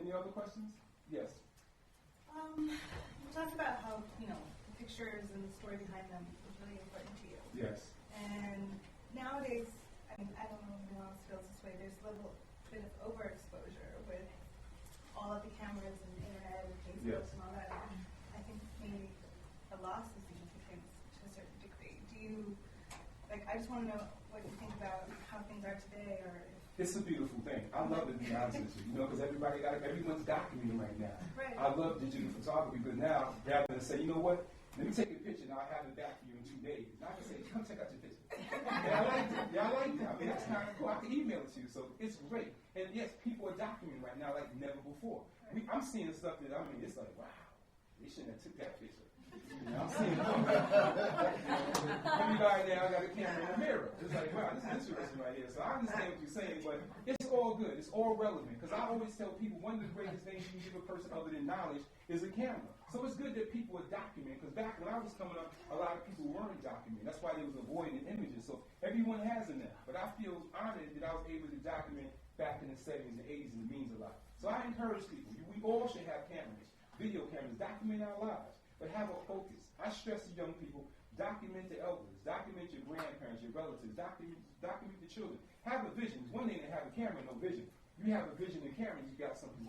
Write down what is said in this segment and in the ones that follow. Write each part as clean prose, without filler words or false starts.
Any other questions? Yes. You talked about how, the pictures and the story behind them is really important to you. Yes. And nowadays, I don't know if anyone else feels this way, there's a little bit of overexposure with all of the cameras and the internet and Facebook and all that. And I think maybe the loss of significance to a certain degree. Do you, I just want to know what you think about how things are today, or if it's a beautiful thing. I love it, to be honest with you, because everyone's documenting right now. Right. I love digital photography, but now, rather than say, you know what, let me take a picture and I'll have it back for you in 2 days. And I can say, come check out your picture. Yeah, I like that. Yeah, I like that. I mean, that's kind of cool. I can email it to you, so it's great. And yes, people are documenting right now like never before. I'm seeing stuff that, it's like, wow, they shouldn't have took that picture. I'm seeing it. Everybody now got a camera and a mirror. It's like, wow, this is interesting right here. So I understand what you're saying, but it's all good. It's all relevant. Because I always tell people one of the greatest things you can give a person other than knowledge is a camera. So it's good that people are documenting. Because back when I was coming up, a lot of people weren't documenting. That's why they was avoiding the images. So everyone has them now. But I feel honored that I was able to document back in the 70s and 80s, and it means a lot. So I encourage people. We all should have cameras, video cameras, document our lives. But have a focus. I stress to young people, document the elders, document your grandparents, your relatives, document the children. Have a vision. It's one thing to have a camera and no vision. You have a vision and camera, you got something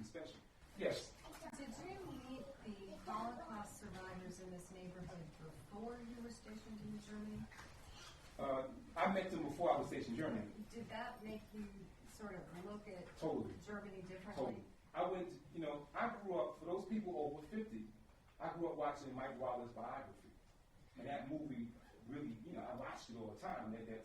special. Yes? Did you meet the Holocaust survivors in this neighborhood before you were stationed in Germany? I met them before I was stationed in Germany. Did that make you sort of look at Germany differently? Totally. I went, I grew up, for those people over 50, I grew up watching Mike Waller's biography. And that movie really, I watched it all the time. That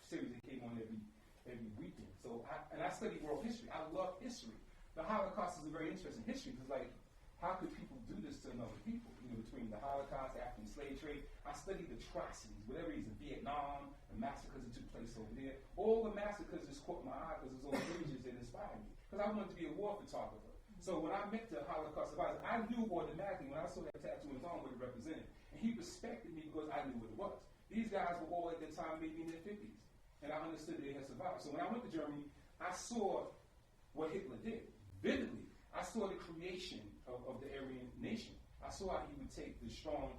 series that came on every weekend. So, I studied world history. I love history. The Holocaust is a very interesting history because, how could people do this to another people? Between the Holocaust, African slave trade. I studied atrocities, whatever it is in Vietnam, the massacres that took place over there. All the massacres just caught my eye because there's all the images that inspired me. Because I wanted to be a war photographer. So when I met the Holocaust survivors, I knew automatically when I saw that tattoo on his arm what it represented. And he respected me because I knew what it was. These guys were all at that time maybe in their 50s. And I understood that they had survived. So when I went to Germany, I saw what Hitler did. Vividly, I saw the creation of the Aryan nation. I saw how he would take the strong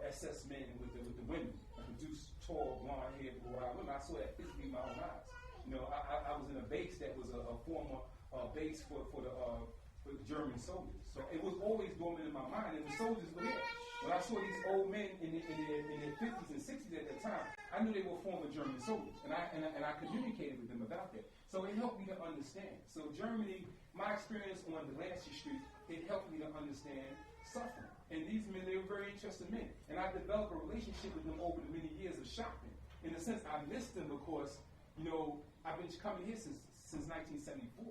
SS men with the women and produce tall, blonde-haired, blue-eyed women. I saw that physically in my own eyes. I was in a base that was a former base for the German soldiers. So it was always dormant in my mind, and the soldiers were there. When I saw these old men in their 50s and 60s at that time, I knew they were former German soldiers, and I communicated with them about that. So it helped me to understand. So Germany, my experience on Delancey Street, it helped me to understand suffering. And these men, they were very interesting men. And I developed a relationship with them over the many years of shopping. In a sense, I missed them because, I've been coming here since 1974.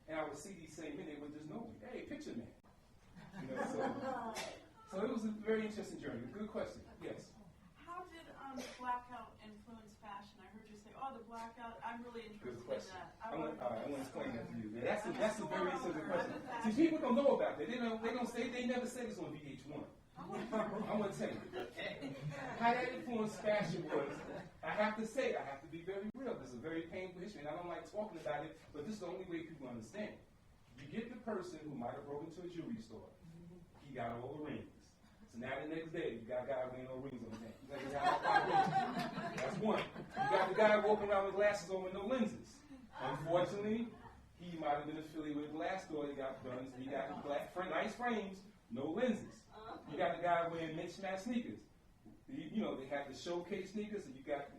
And I would see these same men, they would just know me. Hey, picture man. So it was a very interesting journey. Good question. Yes. How did the blackout influence fashion? I heard you say, the blackout. I'm really interested in that. I want to explain that to you. That's a very interesting question. See, people don't know about that. They don't say, they never said this on VH1. I want to tell you. How that influenced fashion was, I have to be very real. This is a very painful history, and I don't like talking about it, but this is the only way people understand. You get the person who might have broken into a jewelry store. He got all the rings. So now the next day, you got a guy wearing no rings on his hand. That's one. You got the guy walking around with glasses on with no lenses. Unfortunately, he might have been affiliated with a glass store. He got guns. He got nice frames, no lenses. You got the guy wearing mismatched sneakers. They have the showcase sneakers, and you got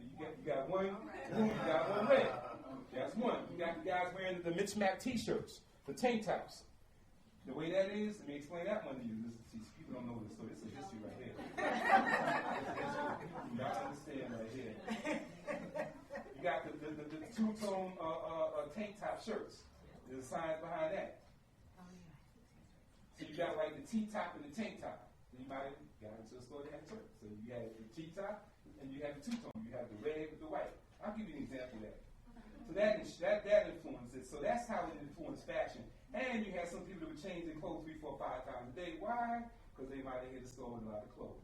one blue, you got one red. That's one. You got the guys wearing the mismatched t-shirts, the tank tops. The way that is, let me explain that one to you. People don't know this, so this is history right here. You got to understand right here. You got the two-tone tank top shirts. There's a science behind that. So you got the T-top and the tank top. You might have got into a store that had shirts. So you had the T-top and you had the two-tone. You have the red with the white. I'll give you an example of that. So that influenced it. So that's how it influenced fashion. And you had some people that would change their clothes 3, 4, 5 times a day. Why? Because they might have hit the store with a lot of clothes.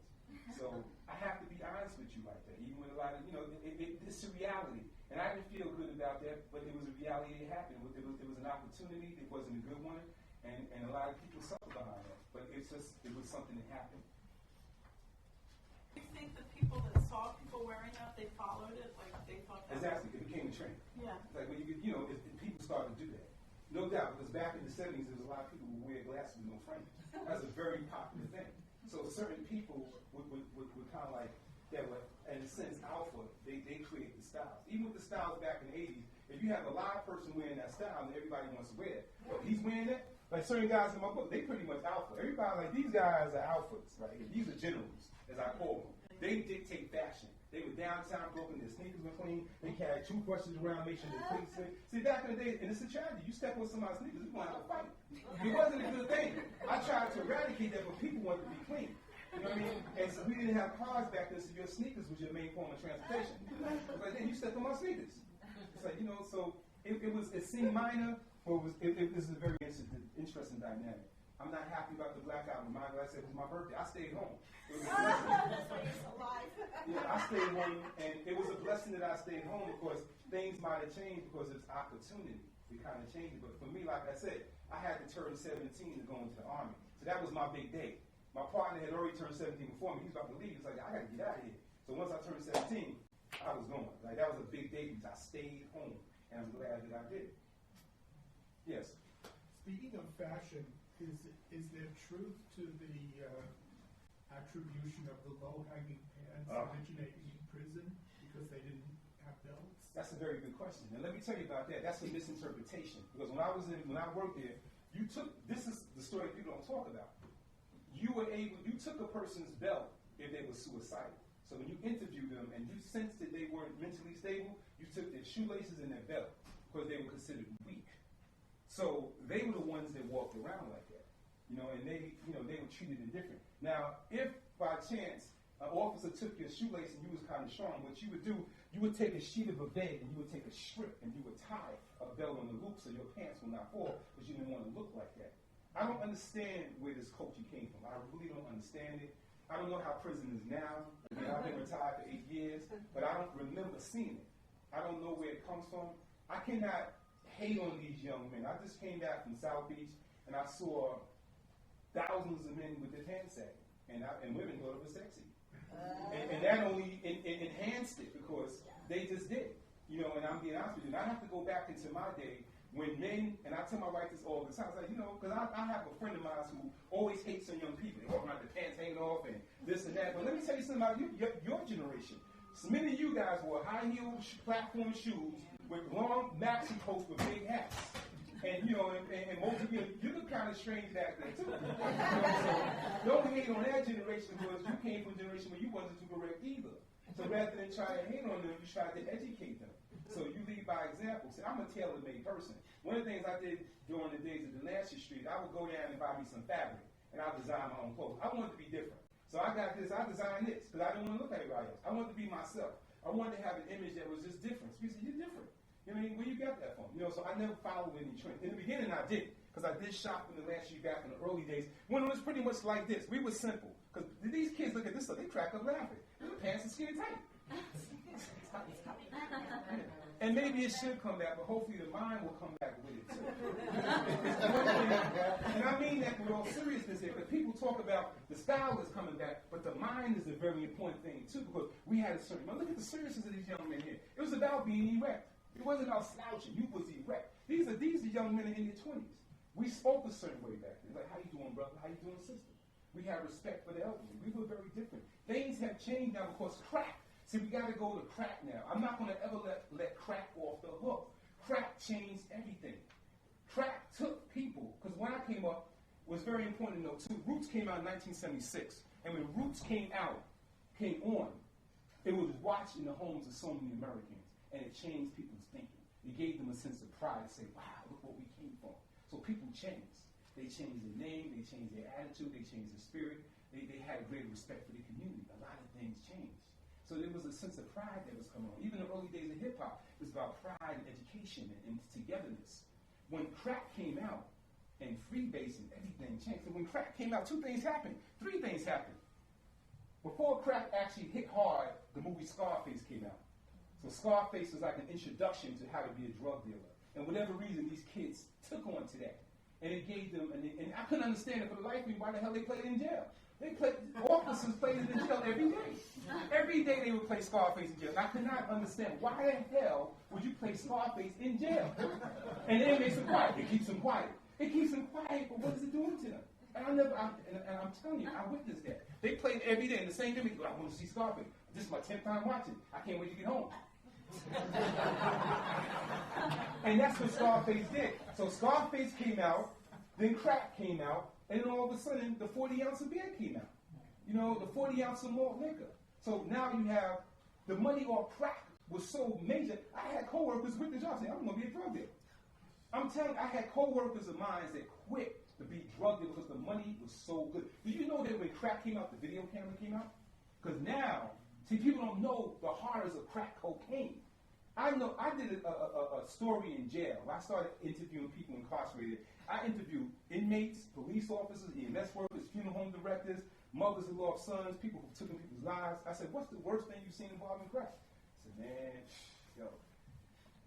So I have to be honest with you like that. Even with a lot of, it's a reality. And I didn't feel good about that, but it was a reality that happened. It was an opportunity. It wasn't a good one, and a lot of people suffered behind that. But it was something that happened. Do you think the people that saw people wearing that, they followed it, like they thought that? Exactly, it became a trend. Yeah. Like when people started to do that. No doubt, because back in the 70s, there was a lot of people who wear glasses with no frame. That's a very popular thing. So certain people would kind of like, that were, in a sense, alpha, they create the styles. Even with the styles back in the 80s, if you have a live person wearing that style, then everybody wants to wear it. But he's wearing it, like certain guys in my book, they pretty much alpha. Everybody, like, these guys are alphas, right? These are generals, as I call them. They dictate fashion. They were downtown Brooklyn, their sneakers were clean, they carried toothbrushes around, make sure they're clean. See, back in the day, and it's a tragedy, you step on somebody's sneakers, you're going to have a fight. It wasn't a good thing. I tried to eradicate that, but people wanted to be clean. You know what I mean? And so we didn't have cars back then, so your sneakers was your main form of transportation. It's like, then you stepped on my sneakers. It's like, so it seemed minor, but it was a very interesting dynamic. I'm not happy about the blackout. Like I said, it was my birthday. I stayed home. Yeah, I stayed home, and it was a blessing that I stayed home because things might have changed because it's opportunity. We kind of changed it. But for me, like I said, I had to turn 17 to go into the Army. So that was my big day. My partner had already turned 17 before me. He was about to leave. He's like, I got to get out of here. So once I turned 17, I was going. Like, that was a big day because I stayed home. And I'm glad that I did. Yes? Speaking of fashion, is there truth to the attribution of the low-hanging pants originating in prison because they didn't have belts? That's a very good question. And let me tell you about that. That's a misinterpretation. Because when I worked there, this is the story people don't talk about. You took a person's belt if they were suicidal. So when you interviewed them and you sensed that they weren't mentally stable, you took their shoelaces and their belt because they were considered weak. So they were the ones that walked around like that, and they were treated indifferent. Now, if by chance an officer took your shoelace and you was kind of strong, what you would do, you would take a sheet of a bed and you would take a strip and you would tie a belt on the loop so your pants will not fall because you didn't want to look like that. I don't understand where this culture came from. I really don't understand it. I don't know how prison is now. I've been retired for 8 years, but I don't remember seeing it. I don't know where it comes from. I cannot hate on these young men. I just came back from South Beach, and I saw thousands of men with their pants sagging, and women thought it was sexy. And that only enhanced it because they just did. And I'm being honest with you. And I have to go back into my day when men, and I tell my wife this all the time, it's like, because I have a friend of mine who always hates on young people. They walk around with their pants hanging off and this and that. But let me tell you something about your generation. So many of you guys wore high-heeled platform shoes with long maxi coats with big hats. And, and most of you look kind of strange back then, too. So don't hate on that generation because you came from a generation where you wasn't too correct either. So rather than try to hate on them, you try to educate them. So you lead by example. See, I'm a tailor-made person. One of the things I did during the days of Diminished Street, I would go down and buy me some fabric, and I'll design my own clothes. I wanted to be different. So I got this, I designed this, because I didn't want to look like everybody else. I wanted to be myself. I wanted to have an image that was just different. So you said, you're different. You know what I mean? Where you got that from? So I never followed any trend. In the beginning, I did, because I did shop in the last year back in the early days, when it was pretty much like this. We were simple. Because these kids look at this stuff, they crack up laughing. Their pants are skinny tight. And maybe it should come back, but hopefully the mind will come back with it too. And I mean that with all seriousness here, because people talk about the style is coming back, but the mind is a very important thing too, because we had a certain, look at the seriousness of these young men here. It was about being erect. It wasn't about slouching. You was erect. These are young men in their 20s. We spoke a certain way back then. Like, how you doing, brother? How you doing, sister? We had respect for the elderly. We were very different. Things have changed now because crack. See, we got to go to crack now. I'm not going to ever let crack off the hook. Crack changed everything. Crack took people, because when I came up, it was very important to know, too, Roots came out in 1976. And when Roots came on, it was watched in the homes of so many Americans. And it changed people's thinking. It gave them a sense of pride to say, wow, look what we came from. So people changed. They changed their name. They changed their attitude. They changed their spirit. They had greater respect for the community. A lot of things changed. So there was a sense of pride that was coming on. Even in the early days of hip-hop, it was about pride and education and togetherness. When crack came out and freebasing, everything changed. So when crack came out, 2 things happened. 3 things happened. Before crack actually hit hard, the movie Scarface came out. So Scarface was like an introduction to how to be a drug dealer. And whatever reason, these kids took on to that. And it gave them, and I couldn't understand it for the life of me, why the hell they played in jail. Officers played it in jail every day. Every day they would play Scarface in jail. And I could not understand, why the hell would you play Scarface in jail? And then it makes them quiet. It keeps them quiet. It keeps them quiet, but what is it doing to them? And I'm telling you, I witnessed that. They played every day in the same day. I want to see Scarface. This is my 10th time watching. I can't wait to get home. And that's what Scarface did. So Scarface came out, then crack came out, and then all of a sudden the 40 ounce of beer came out. You know, the 40 ounce of malt liquor. So now you have the money off crack was so major. I had coworkers with the job saying, I'm going to be a drug dealer. I'm telling you, I had coworkers of mine that quit to be drug dealers because the money was so good. Do you know that when crack came out, the video camera came out? Because now, see, people don't know the horrors of crack cocaine. I know. I did a story in jail. I started interviewing people incarcerated. I interviewed inmates, police officers, EMS workers, funeral home directors, mothers-in-law of sons, people who took in people's lives. I said, what's the worst thing you've seen involving crack? I said, man, yo.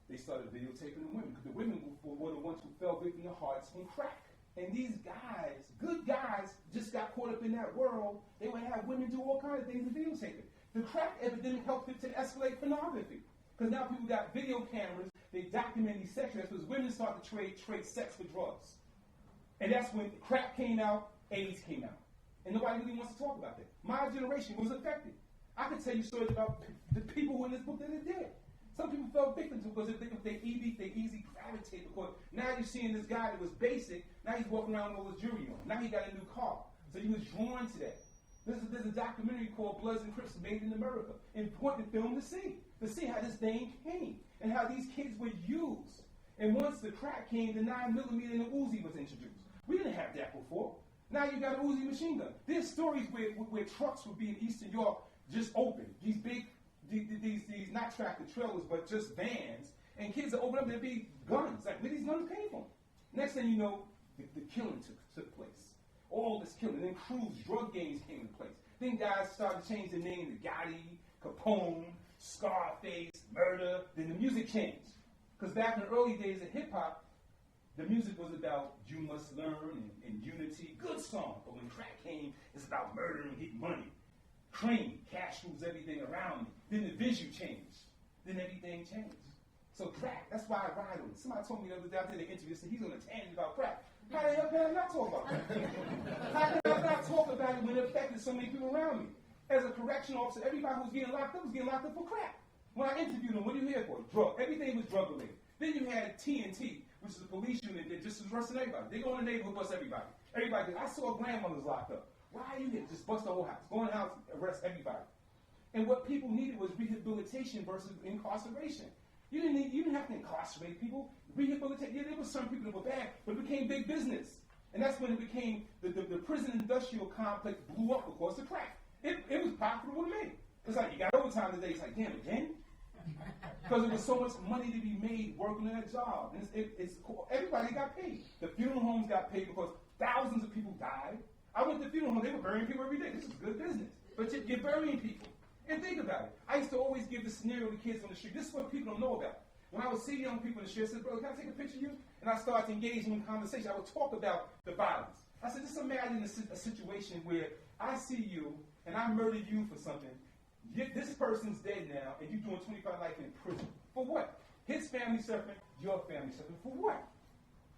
They started videotaping the women because the women were the ones who fell victim to hearts on crack. And these guys, good guys, just got caught up in that world. They would have women do all kinds of things to videotape it. The crack epidemic helped it to escalate pornography. Because now people got video cameras, they document these sex trades because women start to trade sex for drugs. And that's when crack came out, AIDS came out. And nobody really wants to talk about that. My generation was affected. I could tell you stories about the people who in this book that are dead. Some people fell victim to it because they easy gravitate because now you're seeing this guy that was basic, now he's walking around with all his jewelry on. Now he got a new car. So he was drawn to that. There's a documentary called Bloods and Crips Made in America. Important film to see how this thing came and how these kids were used. And once the crack came, the 9mm and the Uzi was introduced. We didn't have that before. Now you got an Uzi machine gun. There's stories where trucks would be in Eastern York just open. These big, these not tractor trailers, but just vans. And kids would open up, there'd be guns. Like, where these guns came from? Next thing you know, the killing took place. All this killing. Then crews, drug gangs came into place. Then guys started to change their name to Gotti, Capone, Scarface, Murder. Then the music changed. Because back in the early days of hip-hop, the music was about you must learn and unity. Good song. But when crack came, it's about murder and getting money. Cream, cash rules everything around me. Then the visual changed. Then everything changed. So crack, that's why I ride on it. Somebody told me the other day, I did an interview, said he's on a tangent about crack. How the hell can I not talk about crack? How can I not talk about it when it affected so many people around me? As a correctional officer, everybody who was getting locked up for crack. When I interviewed them, what are you here for? Drug. Everything was drug related. Then you had TNT, which is a police unit that just was arresting everybody. They go in the neighborhood, bust everybody. Everybody. I saw grandmothers locked up. Why are you here? Just bust the whole house. Go in the house, arrest everybody. And what people needed was rehabilitation versus incarceration. You didn't have to incarcerate people. Rehabilitate. Yeah, there were some people that were bad, but it became big business. And that's when it became, the prison industrial complex blew up because of crack. It was profitable to me. It's like, you got overtime today. It's like, damn, again? Because there was so much money to be made working in a job. And everybody got paid. The funeral homes got paid because thousands of people died. I went to the funeral home. They were burying people every day. This is good business. But you're burying people. And think about it. I used to always give the scenario to kids on the street. This is what people don't know about. When I would see young people in the street, I said, brother, can I take a picture of you? And I started to engage in conversation. I would talk about the violence. I said, just imagine a situation where I see you and I murdered you for something. This person's dead now, and you're doing 25 life in prison. For what? His family suffering, your family suffering. For what?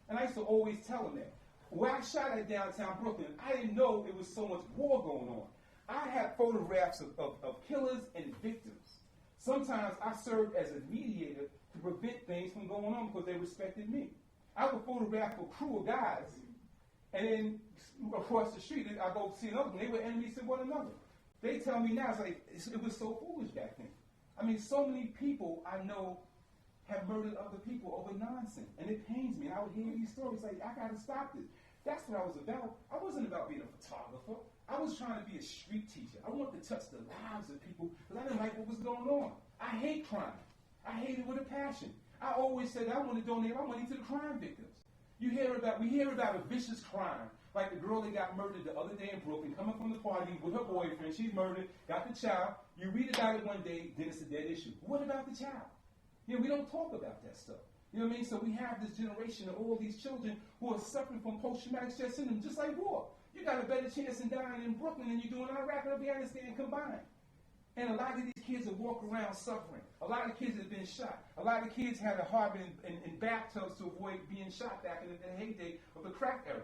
And I used to always tell them that. When I shot at downtown Brooklyn, I didn't know it was so much war going on. I had photographs of killers and victims. Sometimes I served as a mediator to prevent things from going on because they respected me. I would photograph a crew of guys, and then across the street, I go see another one. They were enemies to one another. They tell me now, it's like, it was so foolish back then. I mean, so many people I know have murdered other people over nonsense, and it pains me. And I would hear these stories like, I got to stop this. That's what I was about. I wasn't about being a photographer. I was trying to be a street teacher. I wanted to touch the lives of people because I didn't like what was going on. I hate crime. I hate it with a passion. I always said I want to donate my money to the crime victims. We hear about a vicious crime, like the girl that got murdered the other day in Brooklyn, coming from the party with her boyfriend. She's murdered, got the child. You read about it one day, then it's a dead issue. What about the child? We don't talk about that stuff. You know what I mean? So we have this generation of all these children who are suffering from post-traumatic stress syndrome, just like war. You got a better chance in dying in Brooklyn than you do in Iraq or Afghanistan combined. And a lot of these kids that walk around suffering. A lot of kids have been shot. A lot of kids had to harbor in bathtubs to avoid being shot back in the heyday of the crack era.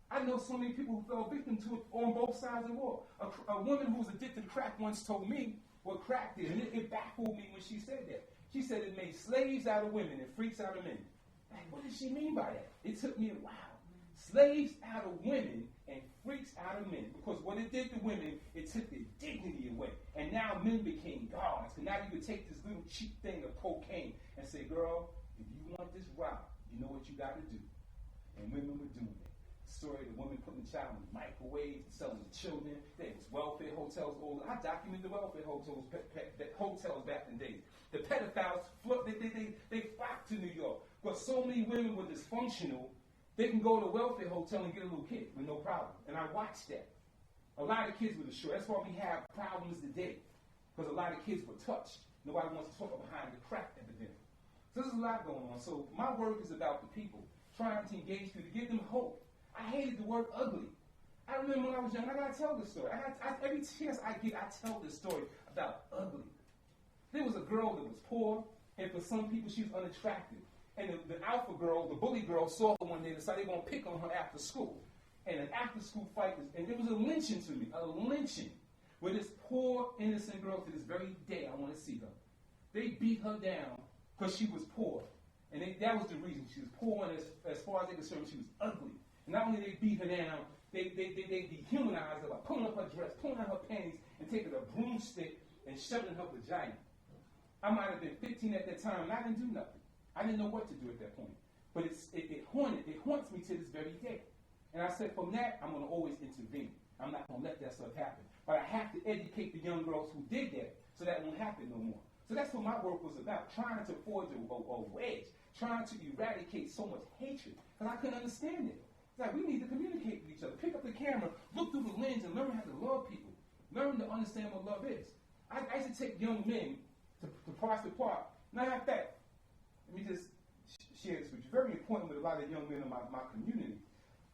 I know so many people who fell victim to it on both sides of the war. A woman who was addicted to crack once told me what crack did, and it baffled me when she said that. She said it made slaves out of women and freaks out of men. Like, what did she mean by that? It took me a while. Slaves out of women and freaks out of men. Because what it did to women, it took their dignity away. And now men became gods. And now you could take this little cheap thing of cocaine and say, girl, if you want this route, you know what you got to do. And women were doing it. Story of the woman putting the child in the microwave, selling the children. There was welfare hotels. I documented the welfare hotels back in the days. The pedophiles, they flocked to New York. Because so many women were dysfunctional, they can go to a welfare hotel and get a little kid with no problem. And I watched that. A lot of kids were destroyed. That's why we have problems today. Because a lot of kids were touched. Nobody wants to talk behind the crack epidemic. So there's a lot going on. So my work is about the people, trying to engage people, to give them hope. I hated the word ugly. I remember when I was young, I got to tell this story. Every chance I get, I tell this story about ugly. There was a girl that was poor, and for some people, she was unattractive. And the alpha girl, the bully girl, saw her one day and decided they were going to pick on her after school. And an after-school fight, and it was a lynching to me, a lynching, where this poor, innocent girl, to this very day, I want to see her. They beat her down because she was poor. And that was the reason. She was poor, and as far as they concerned, she was ugly. And not only they beat her down, they dehumanized her by pulling up her dress, pulling out her panties, and taking a broomstick and shoving her vagina. I might have been 15 at that time, and I didn't do nothing. I didn't know what to do at that point. But it haunts me to this very day. And I said, from that, I'm going to always intervene. I'm not going to let that stuff happen. But I have to educate the young girls who did that so that won't happen no more. So that's what my work was about, trying to forge a wedge, trying to eradicate so much hatred. Because I couldn't understand it. It's like, we need to communicate with each other. Pick up the camera, look through the lens, and learn how to love people. Learn to understand what love is. I used to take young men to Prospect Park. Matter of fact, let me just share this with you. Very important with a lot of young men in my community.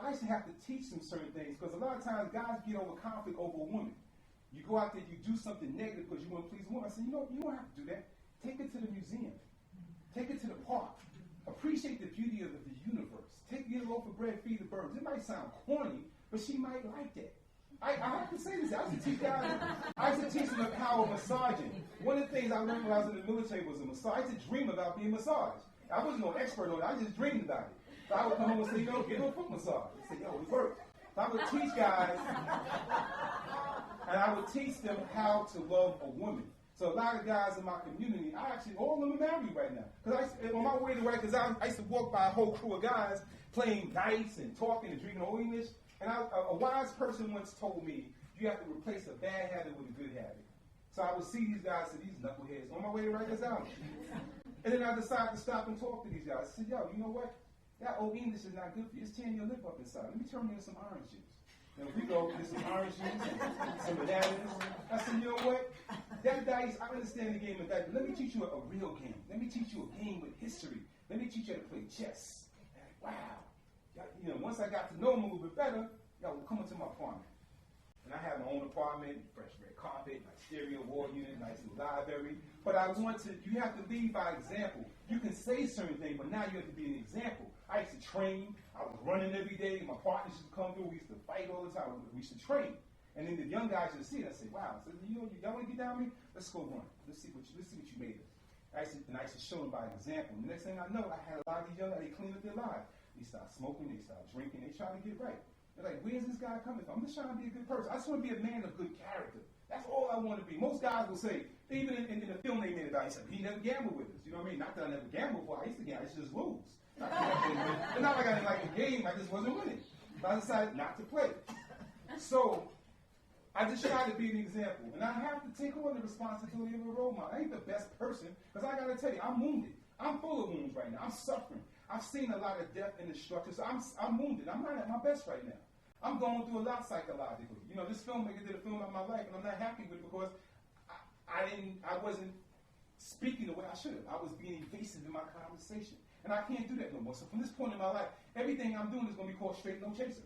I used to have to teach them certain things because a lot of times guys get over conflict over a woman. You go out there, you do something negative because you want to please a woman. I said, you don't have to do that. Take it to the museum. Take it to the park. Appreciate the beauty of the universe. Get a loaf of bread, feed the birds. It might sound corny, but she might like that. I have to say this. I used to teach them the power of massaging. One of the things I learned when I was in the military was a massage. I used to dream about being massaged. I wasn't no expert on it. I just dreamed about it. So I would come home and say, get a foot massage. I said, it worked. So I would teach guys, and I would teach them how to love a woman. So a lot of guys in my community, all of them are married right now. Because on my way to Rikers Island, I used to walk by a whole crew of guys playing dice and talking and drinking Old English. And a wise person once told me, you have to replace a bad habit with a good habit. So I would see these guys, say, these knuckleheads, on my way to Rikers Island. And then I decided to stop and talk to these guys. I said, yo, you know what? That Old English is not good for you. It's tearing your lip up inside. Let me turn you into some orange juice. And we go get some orange juice and some bananas. I said, you know what? That dice, I understand the game of dice. Let me teach you a real game. Let me teach you a game with history. Let me teach you how to play chess. And wow. Once I got to know them a little bit better, y'all would come into my apartment. And I have my own apartment, fresh red carpet, my stereo wall unit, nice little library. But you have to lead by example. You can say certain things, but now you have to be an example. I used to train. I was running every day. My partners used to come through. We used to fight all the time. We used to train. And then the young guys used to see it. I said, wow. I said, y'all want to get down with me? Let's go run. Let's see what you made of. I used to show them by example. And the next thing I know, I had a lot of these young guys, they clean up their lives. They start smoking, they start drinking, they try to get right. They're like, where's this guy coming from? I'm just trying to be a good person. I just want to be a man of good character. That's all I want to be. Most guys will say, even in the film they made about, he said, he never gambled with us. You know what I mean? Not that I never gambled before. I used to gamble. I used to just lose. It's not like I didn't like the game. I just wasn't winning. But I decided not to play. So I just try to be an example. And I have to take on the responsibility of a role model. I ain't the best person, because I got to tell you, I'm wounded. I'm full of wounds right now. I'm suffering. I've seen a lot of death and destruction, so I'm wounded. I'm not at my best right now. I'm going through a lot psychologically. This filmmaker did a film of my life, and I'm not happy with it because I wasn't speaking the way I should have. I was being evasive in my conversation. And I can't do that no more. So from this point in my life, everything I'm doing is going to be called straight no chaser.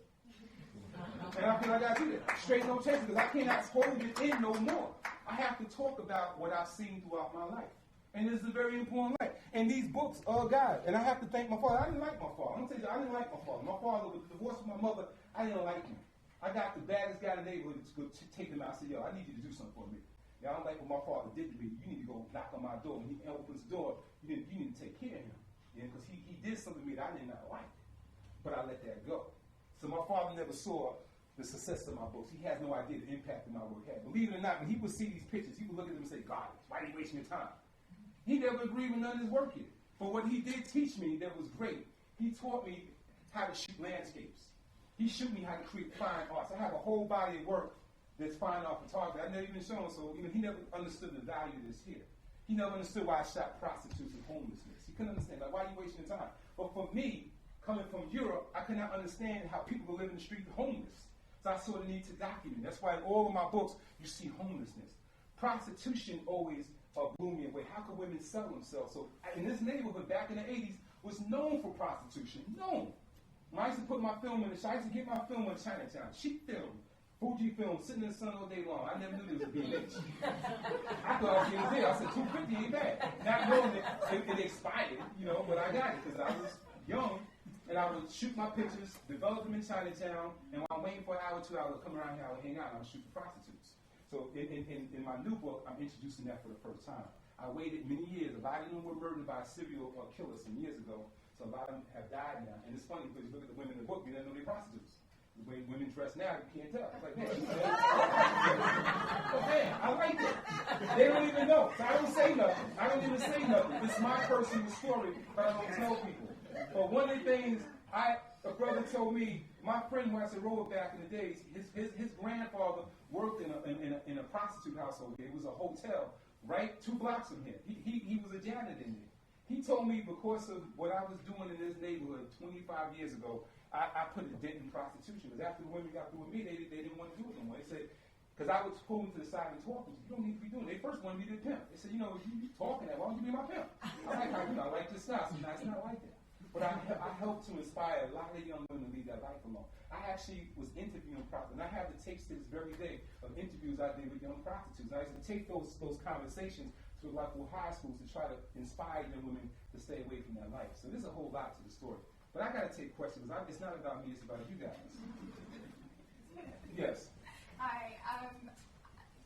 And I feel like I do that. Straight no chaser, because I cannot hold it in no more. I have to talk about what I've seen throughout my life. And this is a very important life. And these books are God. And I have to thank my father. I didn't like my father. I'm going to tell you, I didn't like my father. My father was divorced from my mother. I didn't like him. I got the baddest guy in the neighborhood to take him out. I said, yo, I need you to do something for me. I don't like what my father did to me. You need to go knock on my door. When he opens the door, you need to take care of him. Because he did something to me that I did not like. But I let that go. So my father never saw the success of my books. He has no idea the impact that my work had. Believe it or not, when he would see these pictures, he would look at them and say, God, why are you wasting your time? He never agreed with none of his work here. But what he did teach me that was great, he taught me how to shoot landscapes. He showed me how to create fine arts. I have a whole body of work that's fine art photography. I've never even shown, so he never understood the value of this here. He never understood why I shot prostitutes and homelessness. He couldn't understand, like, why are you wasting your time? But for me, coming from Europe, I could not understand how people were living in the street homeless. So I saw the need to document. That's why in all of my books, you see homelessness. Prostitution always blew me away. How could women sell themselves? So in this neighborhood back in the 80s was known for prostitution. Known. When I used to put my film in I used to get my film in Chinatown. Cheap film. Fuji film, sitting in the sun all day long. I never knew there was a B&H. I thought I was getting there. I said, $250 ain't bad. Not knowing that it expired, but I got it because I was young. And I would shoot my pictures, develop them in Chinatown, and while I'm waiting for an hour or 2 hours to come around here, I would hang out and I would shoot for prostitutes. So in my new book, I'm introducing that for the first time. I waited many years. A lot of them were murdered by a serial killer some years ago, so a lot of them have died now. And it's funny because you look at the women in the book, you don't know they're prostitutes. The way women dress now, you can't tell. It's like, man, I like it. They don't even know. So I don't say nothing. I don't even say nothing. It's my personal story, but I don't tell people. But one of the things a brother told me, my friend who I said rode back in the days, his grandfather worked in a prostitute household here. It was a hotel right 2 blocks from here. He was a janitor in there. He told me because of what I was doing in this neighborhood 25 years ago, I put a dent in prostitution. Because after the women got through with me, they didn't want to do it anymore. They said, because I was pulling to the side and talking, you don't need to be doing it. They first wanted me to pimp. They said, you talking that, why don't you be my pimp? I like how, I like your style. So now it's not like that. But I helped to inspire a lot of young women to leave their life alone. I actually was interviewing prostitutes, and I have the tapes to this very day of interviews I did with young prostitutes. I used to take those conversations to local high schools to try to inspire young women to stay away from their life. So there's a whole lot to the story. But I got to take questions. It's not about me, it's about you guys. Yes. Hi.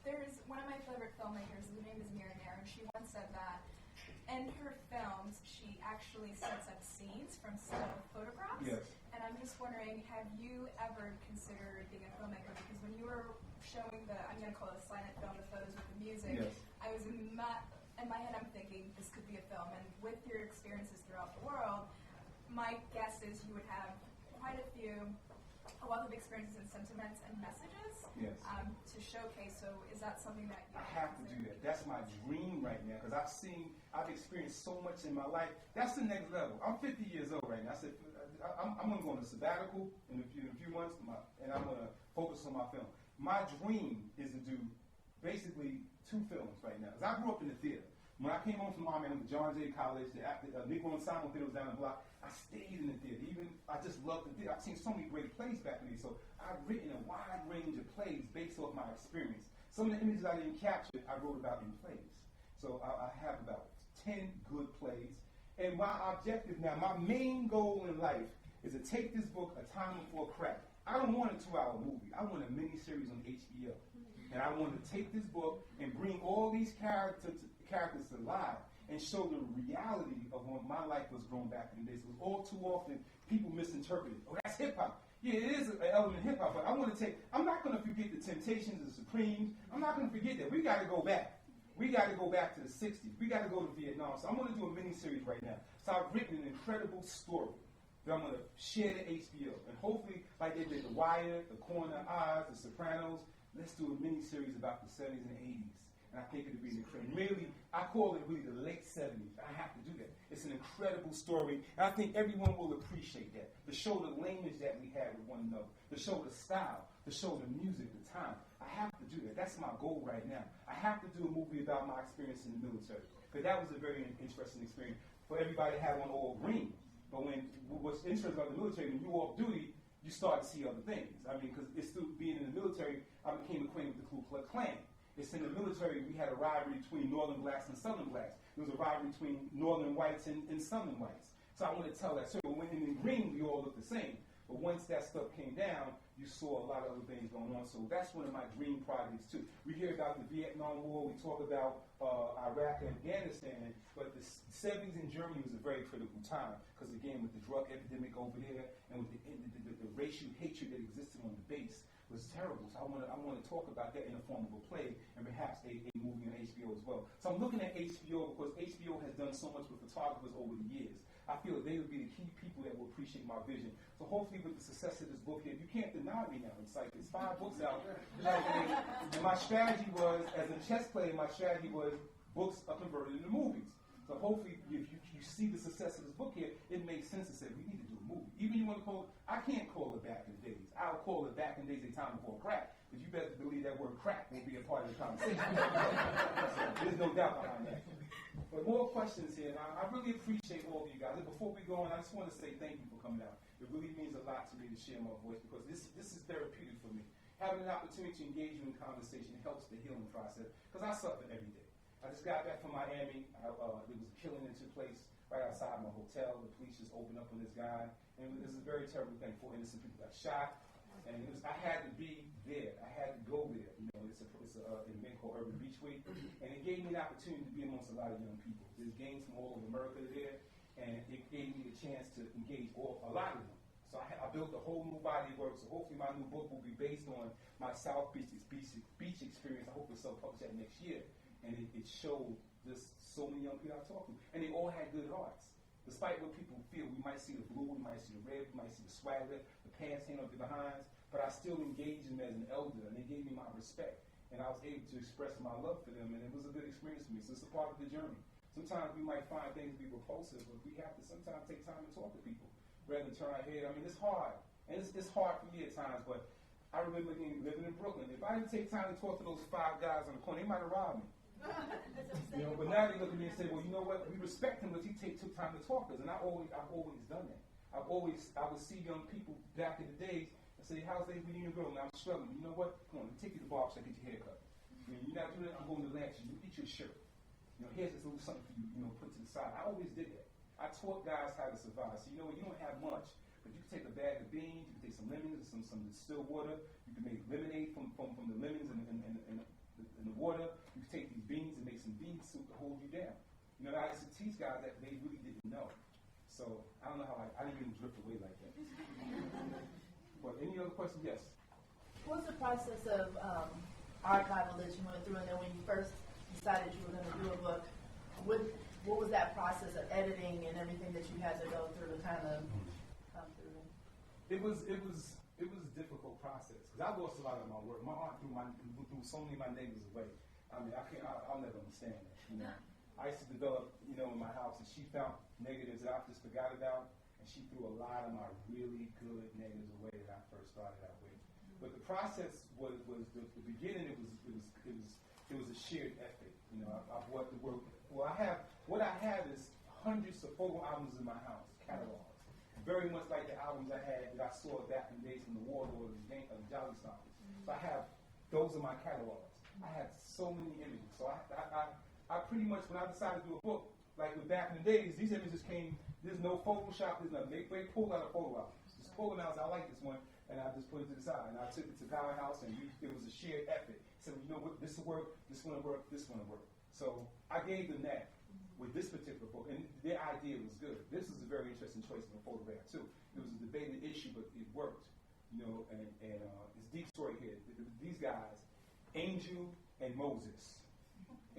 There's one of my favorite filmmakers, her name is Mira Nair, and she once said that in her films, she actually sets up scenes from still photographs. Yes. And I'm just wondering, have you ever considered being a filmmaker? Because when you were showing I'm going to call it a silent film, the photos with the music, yes. I was in my head, I'm thinking this could be a film. And with your experiences throughout the world, my guess is you would have a wealth of experiences and sentiments and messages yes. To showcase. So is that something that you I have to do that. That's my dream right now because I've experienced so much in my life. That's the next level. I'm 50 years old right now. I said, I'm going to go on a sabbatical in a few months, and I'm going to focus on my film. My dream is to do basically 2 films right now. Because I grew up in the theater. When I came home from the Army, I went to John Jay College. The Negro Ensemble Theater was down the block. I stayed in the theater. I just loved the theater. I've seen so many great plays back in the day. So I've written a wide range of plays based off my experience. Some of the images I didn't capture, I wrote about in plays. So I have about 10 good plays. And my objective now, my main goal in life is to take this book, A Time Before Crack. I don't want a 2-hour movie. I want a mini-series on HBO. And I want to take this book and bring all these characters to life and show the reality of when my life was grown back in the days. Because all too often, people misinterpret it. Oh, that's hip-hop. Yeah, it is an element of hip-hop, but I'm not going to forget the Temptations, the Supremes. I'm not going to forget that. We got to go back. We got to go back to the 60s. We got to go to Vietnam. So I'm going to do a mini-series right now. So I've written an incredible story that I'm going to share to HBO. And hopefully, like they did The Wire, The Corner, Oz, The Sopranos, let's do a mini-series about the 70s and 80s. and I think it'll be really, I call it really the late 70s. I have to do that. It's an incredible story, and I think everyone will appreciate that. To show the language that we have with one another, to show the style, to show the music, the time. I have to do that. That's my goal right now. I have to do a movie about my experience in the military, because that was a very interesting experience for everybody to have on all green. But what's interesting about the military, when you're off duty, you start to see other things. I mean, because it's through being in the military, I became acquainted with the Ku Klux Klan. It's in the military, we had a rivalry between northern blacks and southern blacks. There was a rivalry between northern whites and southern whites. So I want to tell that story. But when in the green, we all look the same. But once that stuff came down, you saw a lot of other things going on. So that's one of my dream projects, too. We hear about the Vietnam War. We talk about Iraq and Afghanistan. But the 70s in Germany was a very critical time. Because, again, with the drug epidemic over there and with the racial hatred that existed on the base, was terrible. So I want to talk about that in the form of a play and perhaps a movie on HBO as well. So I'm looking at HBO because HBO has done so much with photographers over the years. I feel that they would be the key people that will appreciate my vision. So hopefully with the success of this book here, you can't deny me now. It's like there's 5 books out there. And my strategy was, as a chess player, my strategy was books are converted into movies. So hopefully if you see the success of this book here, it makes sense to say we need to do a movie. Even you want to call it, I can't call it Back in the Days. I'll call it Back in the Days, a time before crack. But you better believe that word crack will be a part of the conversation. There's no doubt behind that. But more questions here, and I really appreciate all of you guys. And before we go on, I just want to say thank you for coming out. It really means a lot to me to share my voice because this is therapeutic for me. Having an opportunity to engage you in conversation helps the healing process because I suffer every day. I just got back from Miami. There was a killing that took place right outside my hotel. The police just opened up on this guy. And this is a very terrible thing. 4 innocent people got shot. And I had to be there. I had to go there. You know, it's an event called Urban Beach Week. And it gave me an opportunity to be amongst a lot of young people. There's gangs from all over America there. And it gave me the chance to engage a lot of them. So I built a whole new body of work. So hopefully my new book will be based on my South Beach experience. I hope it's self-published that next year. And it showed just so many young people I talked to. And they all had good hearts. Despite what people feel, we might see the blue, we might see the red, we might see the swagger, the pants hanging up their behinds, but I still engaged them as an elder, and they gave me my respect. And I was able to express my love for them, and it was a good experience for me. So it's a part of the journey. Sometimes we might find things to be repulsive, but we have to sometimes take time to talk to people rather than turn our head. I mean, it's hard. And it's hard for me at times, but I remember living in Brooklyn. If I didn't take time to talk to those 5 guys on the corner, they might have robbed me. You know, but now they look at me and say, well, you know what? We respect him because he took time to talk to us. And I've always done that. I would see young people back in the days and say, how's they meeting your girl? And I'm struggling. You know what? Come on, let me take you to the barber shop, get your hair cut. I mean, you're not doing that. I'm going to Lancashire. You get your shirt. You know, here's this little something for you, you know, put to the side. I always did that. I taught guys how to survive. So, you know what? You don't have much, but you can take a bag of beans, you can take some lemons, some distilled water. You can make lemonade from the lemons and the water. You can take these beans and make some bean soup to hold you down. You know, I used to teach guys that they really didn't know. So I don't know how I didn't even drift away like that. But any other questions? Yes. What's the process of archival that you went through, and then when you first decided you were going to do a book, what was that process of editing and everything that you had to go through to kind of come through? It was a difficult process because I lost a lot of my work. My aunt threw so many of my neighbors away. I mean, I'll never understand that. You know, I used to develop, you know, in my house, and she found negatives that I just forgot about, and she threw a lot of my really good negatives away that I first started out with. But the process was the beginning. It was a shared effort. You know, I bought the work. Well, what I have is hundreds of photo albums in my house, catalogs, very much like the albums I had that I saw back in the days from the Warlord and the Jolly Stompers. So I have those are my catalogs. I have so many images. So I pretty much, when I decided to do a book, like with back in the days, these images came. There's no Photoshop. There's nothing. They pulled out a photo album. Just pulled it out. I like this one. And I just put it to the side. And I took it to powerHouse, and it was a shared effort. So, you know what, this will work, this one will work, this one will work. So I gave them that with this particular book, and their idea was good. This is a very interesting choice of a photograph, too. It was a debated issue, but it worked. You know, and it's deep story here. These guys, Angel and Moses.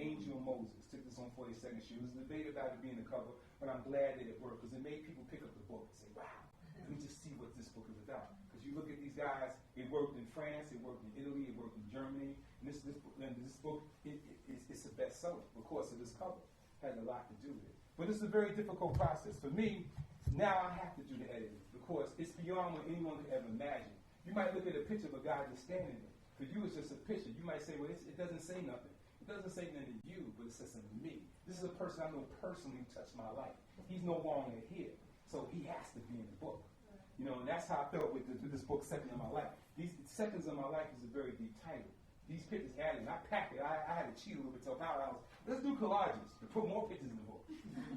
Angel and Moses took this on 42nd Street. It was a debate about it being the cover, but I'm glad that it worked because it made people pick up the book and say, wow, let me just see what this book is about. Because you look at these guys, It worked in France, it worked in Italy, it worked in Germany. And this book, it's a bestseller because of this cover. Has a lot to do with it. But it's a very difficult process. For me, now I have to do the editing because it's beyond what anyone could ever imagine. You might look at a picture of a guy just standing there. For you, it's just a picture. You might say, well, it doesn't say nothing. It doesn't say nothing to you, but it says something to me. This is a person I know personally who touched my life. He's no longer here, so he has to be in the book. You know, and that's how I felt with this book, Seconds of My Life. These Seconds of My Life is a very deep title. These pictures added, I packed it. I had to cheat a little bit to powerHouse. Let's do collages to put more pictures in the book.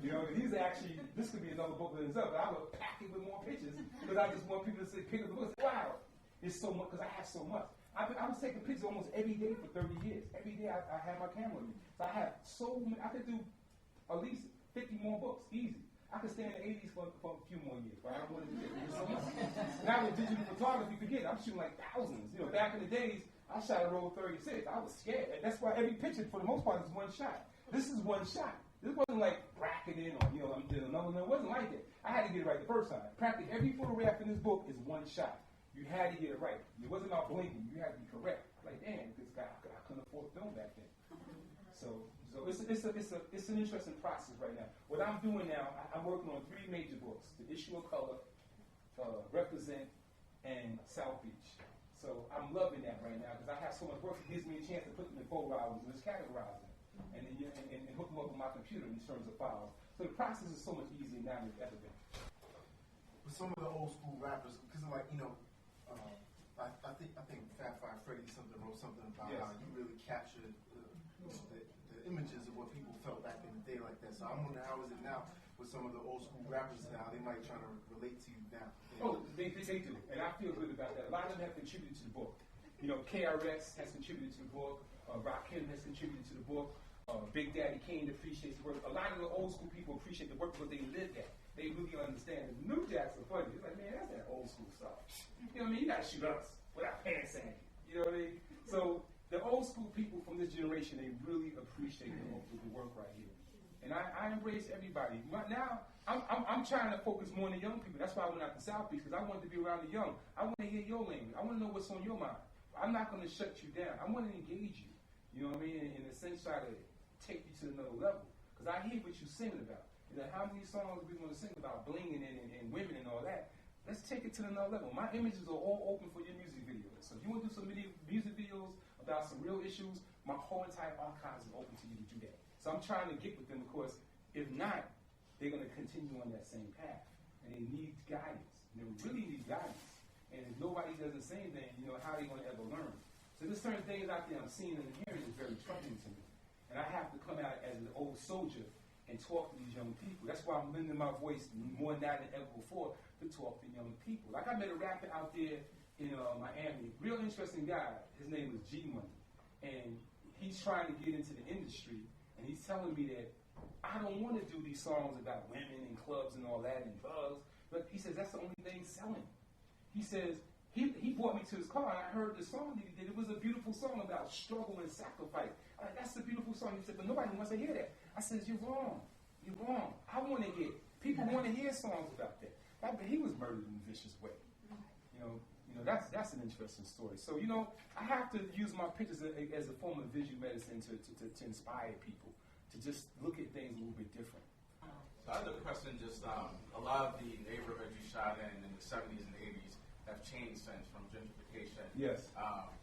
You know, these are actually, this could be another book in itself, but I would pack it with more pictures because I just want people to say, pick up the book and say, wow, it's so much, because I have so much. I was taking pictures almost every day for 30 years. Every day I had my camera with me. So I have so many, I could do at least 50 more books, easy. I could stay in the 80s for a few more years, but I don't want to do that. There's so much. Now with digital photography, forget it, I'm shooting like thousands. You know, back in the days, I shot a roll 36. I was scared. And that's why every picture, for the most part, is one shot. This is one shot. This wasn't like bracketing or, no, it wasn't like that. I had to get it right the first time. Practically every photograph in this book is one shot. You had to get it right. It wasn't about blinking. You had to be correct. Like, damn, this guy, I couldn't afford film back then. So it's an interesting process right now. What I'm doing now, I'm working on 3 major books: The Issue of Color, Represent, and South Beach. So I'm loving that right now because I have so much work. It gives me a chance to put them in photo albums and just categorize them and hook them up with my computer in terms of files. So the process is so much easier now than it's ever been. With some of the old school rappers, because like, I think Fat Five Freddy wrote something about how you really captured the images of what people felt back in the day like that. So I'm wondering how is it now with some of the old school rappers now? They might try to relate to you now. Oh, they do, and I feel good about that. A lot of them have contributed to the book. You know, KRS has contributed to the book. Rakim has contributed to the book. Big Daddy Kane appreciates the work. A lot of the old school people appreciate the work because they lived that. They really understand. The new jacks are funny. It's like, man, that's that old school stuff. You know what I mean? You gotta shoot us without pants saying. You know what I mean? So the old school people from this generation, they really appreciate the work right here. And I embrace everybody. Right now, I'm trying to focus more on the young people. That's why I went out to South Beach, because I wanted to be around the young. I want to hear your language. I want to know what's on your mind. I'm not going to shut you down. I want to engage you. You know what I mean? In a sense, try to take you to another level. Because I hear what you're singing about. You know, how many songs are we going to sing about blinging and women and all that? Let's take it to another level. My images are all open for your music videos. So if you want to do some music videos about some real issues, my whole entire archive is open to you to do that. So I'm trying to get with them because if not, they're going to continue on that same path. And they need guidance. And they really need guidance. And if nobody doesn't say anything, how are they going to ever learn? So there's certain things out there I'm seeing and hearing is very troubling to me. And I have to come out as an old soldier and talk to these young people. That's why I'm lending my voice more now than ever before to talk to young people. Like I met a rapper out there in Miami, real interesting guy. His name is G Money. And he's trying to get into the industry. And he's telling me that I don't want to do these songs about women and clubs and all that and drugs. But he says that's the only thing selling. He says, he brought me to his car and I heard the song that he did. It was a beautiful song about struggle and sacrifice. That's a beautiful song. He said, but nobody wants to hear that. I said, you're wrong. You're wrong. I want to hear. People want to hear songs about that. He was murdered in a vicious way. That's an interesting story. So, I have to use my pictures as a form of visual medicine to inspire people to just look at things a little bit different. So I have a question. Just a lot of the neighborhoods you shot in the 70s and 80s have changed since from gentrification. Yes.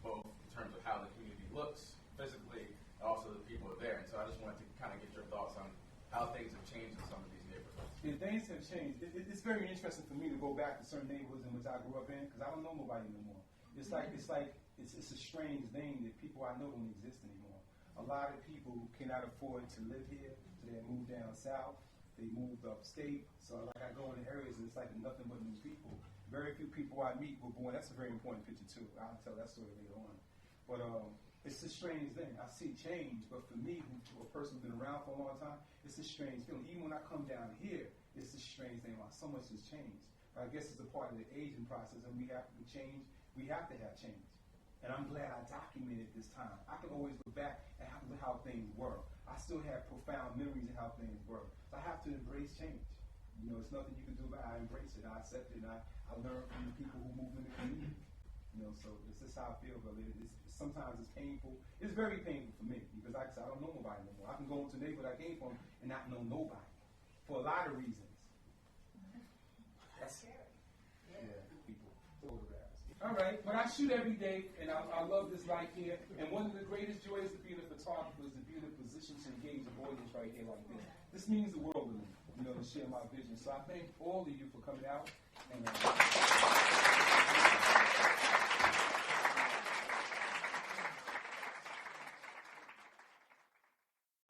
Both in terms of how the community looks physically, and also the people are there. And so I just wanted to kind of get your thoughts on how things have changed in some of these neighborhoods. Yeah, things have changed. It's very interesting for me to go back to certain neighborhoods in which I grew up in because I don't know nobody anymore. It's a strange thing that people I know don't exist anymore. A lot of people cannot afford to live here, so they moved down south. They moved upstate. So like I go into areas and it's like nothing but new people. Very few people I meet were born. That's a very important picture too. I'll tell that story later on. But it's a strange thing. I see change, but for me, a person who's been around for a long time, it's a strange feeling. Even when I come down here, it's a strange thing. Wow, so much has changed. But I guess it's a part of the aging process, and we have to change. We have to have change. And I'm glad I documented this time. I can always look back at how things were. I still have profound memories of how things were. So I have to embrace change. It's nothing you can do about it. I embrace it. I accept it. And I learn from the people who move in the community. You know, so this is how I feel, brother. Sometimes it's painful. It's very painful for me because like I said, I don't know nobody no more. I can go into the neighborhood I came from and not know nobody for a lot of reasons. That's scary. Yeah, people. Photographs. All right, but I shoot every day, and I love this life here. And one of the greatest joys of being a photographer is to be in a position to engage an audience right here like this. This means the world to me, you know, to share my vision. So I thank all of you for coming out. And